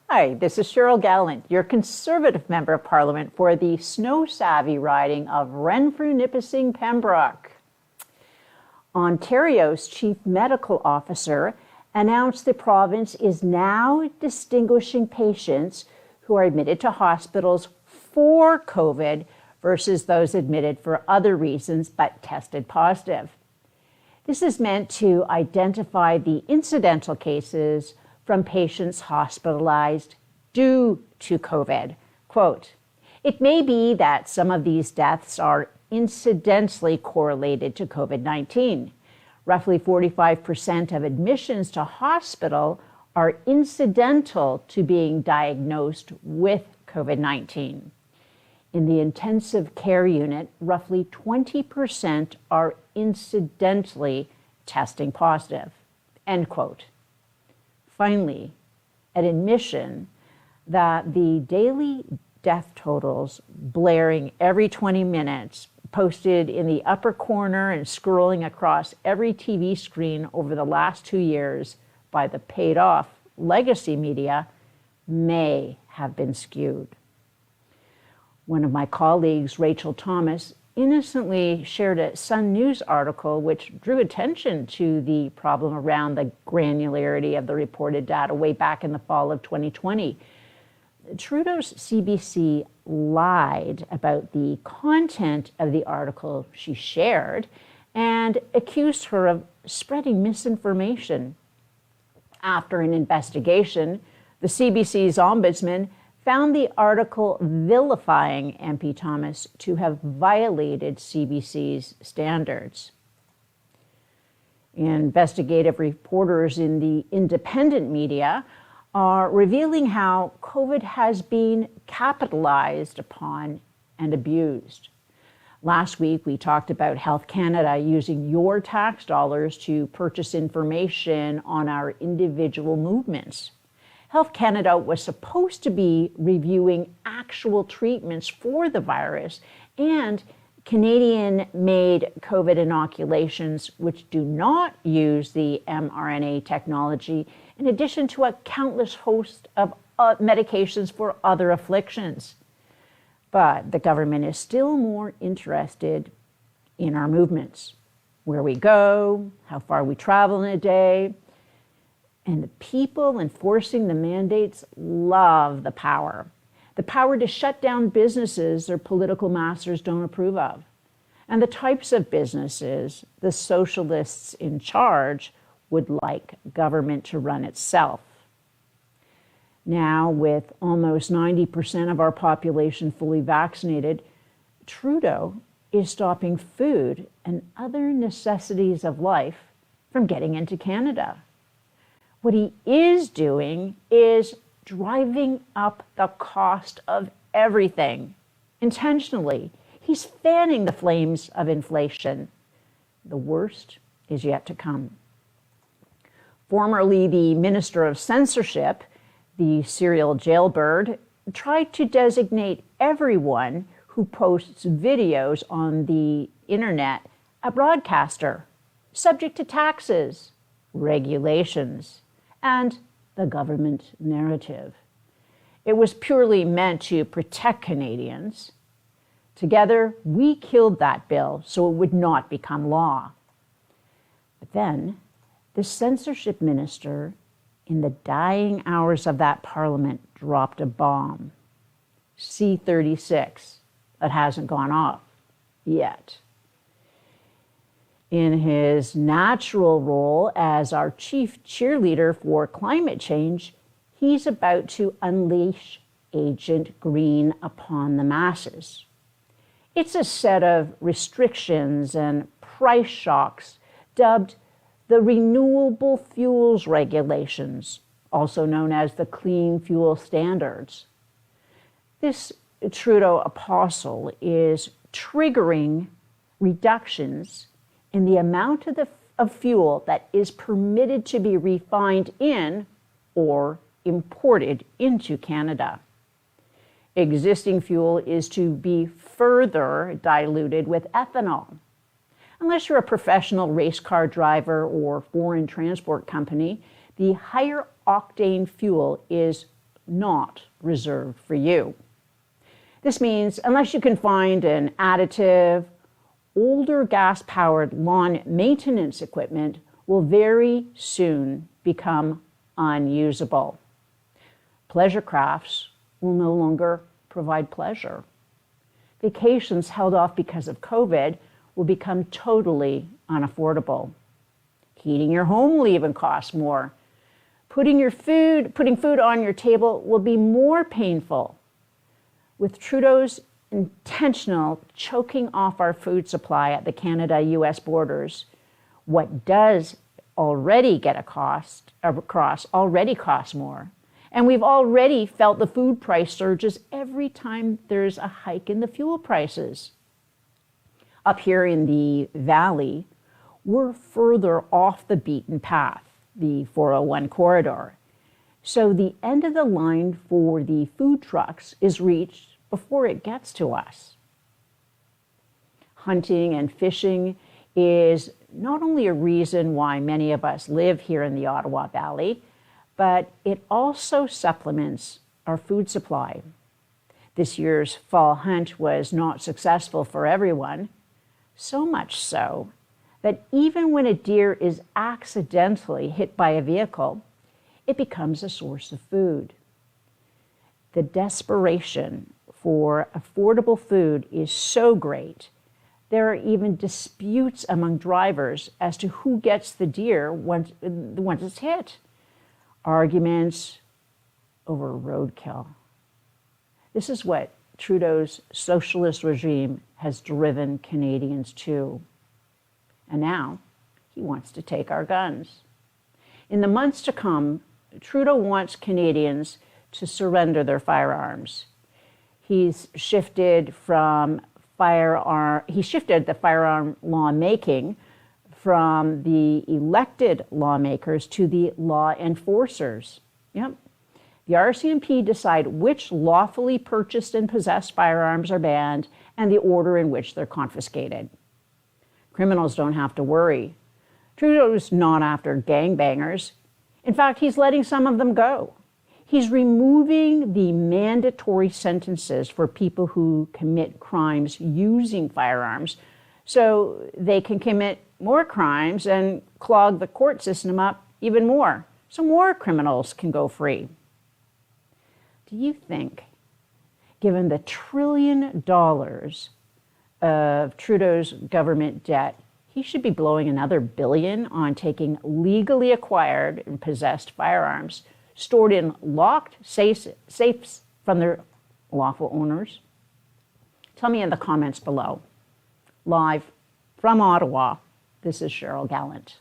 Hi, this is Cheryl Gallant, your Conservative Member of Parliament for the snow-savvy riding of Renfrew-Nipissing-Pembroke. Ontario's Chief Medical Officer announced the province is now distinguishing patients who are admitted to hospitals for COVID versus those admitted for other reasons but tested positive. This is meant to identify the incidental cases from patients hospitalized due to COVID. Quote, "It may be that some of these deaths are incidentally correlated to COVID-19. Roughly 45% of admissions to hospital are incidental to being diagnosed with COVID-19. In the intensive care unit, roughly 20% are incidentally testing positive." End quote. Finally, an admission that the daily death totals blaring every 20 minutes, posted in the upper corner and scrolling across every TV screen over the last 2 years by the paid-off legacy media, may have been skewed. One of my colleagues, Rachel Thomas, innocently shared a Sun News article which drew attention to the problem around the granularity of the reported data way back in the fall of 2020. Trudeau's CBC lied about the content of the article she shared and accused her of spreading misinformation. After an investigation, the CBC's ombudsman found the article vilifying MP Thomas to have violated CBC's standards. Investigative reporters in the independent media are revealing how COVID has been capitalized upon and abused. Last week, we talked about Health Canada using your tax dollars to purchase information on our individual movements. Health Canada was supposed to be reviewing actual treatments for the virus and Canadian-made COVID inoculations, which do not use the mRNA technology, in addition to a countless host of medications for other afflictions. But the government is still more interested in our movements, where we go, how far we travel in a day. And the people enforcing the mandates love the power to shut down businesses their political masters don't approve of, and the types of businesses the socialists in charge would like government to run itself. Now, with almost 90% of our population fully vaccinated, Trudeau is stopping food and other necessities of life from getting into Canada. What he is doing is driving up the cost of everything. Intentionally, he's fanning the flames of inflation. The worst is yet to come. Formerly the Minister of Censorship, the serial jailbird, tried to designate everyone who posts videos on the internet a broadcaster, subject to taxes, regulations, and the government narrative. It was purely meant to protect Canadians. Together, we killed that bill so it would not become law. But then, the censorship minister, in the dying hours of that parliament, dropped a bomb. C-36, that hasn't gone off yet. In his natural role as our chief cheerleader for climate change, he's about to unleash Agent Green upon the masses. It's a set of restrictions and price shocks dubbed the Renewable Fuels Regulations, also known as the Clean Fuel Standards. This Trudeau apostle is triggering reductions in the amount of fuel that is permitted to be refined in or imported into Canada. Existing fuel is to be further diluted with ethanol. Unless you're a professional race car driver or foreign transport company, the higher octane fuel is not reserved for you. This means unless you can find an additive, older gas-powered lawn maintenance equipment will very soon become unusable. Pleasure crafts will no longer provide pleasure. Vacations held off because of COVID will become totally unaffordable. Heating your home will even cost more. Putting food on your table will be more painful. With Trudeau's intentional choking off our food supply at the Canada-US borders, what does already get across already costs more. And we've already felt the food price surges every time there's a hike in the fuel prices. Up here in the valley, we're further off the beaten path, the 401 corridor. So the end of the line for the food trucks is reached before it gets to us. Hunting and fishing is not only a reason why many of us live here in the Ottawa Valley, but it also supplements our food supply. This year's fall hunt was not successful for everyone, so much so that even when a deer is accidentally hit by a vehicle, it becomes a source of food. The desperation for affordable food is so great, there are even disputes among drivers as to who gets the deer once it's hit. Arguments over roadkill. This is what Trudeau's socialist regime has driven Canadians to. And now he wants to take our guns. In the months to come, Trudeau wants Canadians to surrender their firearms. He's shifted the firearm lawmaking from the elected lawmakers to the law enforcers. Yep. The RCMP decide which lawfully purchased and possessed firearms are banned and the order in which they're confiscated. Criminals don't have to worry. Trudeau's not after gangbangers. In fact, he's letting some of them go. He's removing the mandatory sentences for people who commit crimes using firearms so they can commit more crimes and clog the court system up even more, so more criminals can go free. Do you think, given the $1 trillion of Trudeau's government debt, he should be blowing another $1 billion on taking legally acquired and possessed firearms stored in locked safes from their lawful owners? Tell me in the comments below. Live from Ottawa, this is Cheryl Gallant.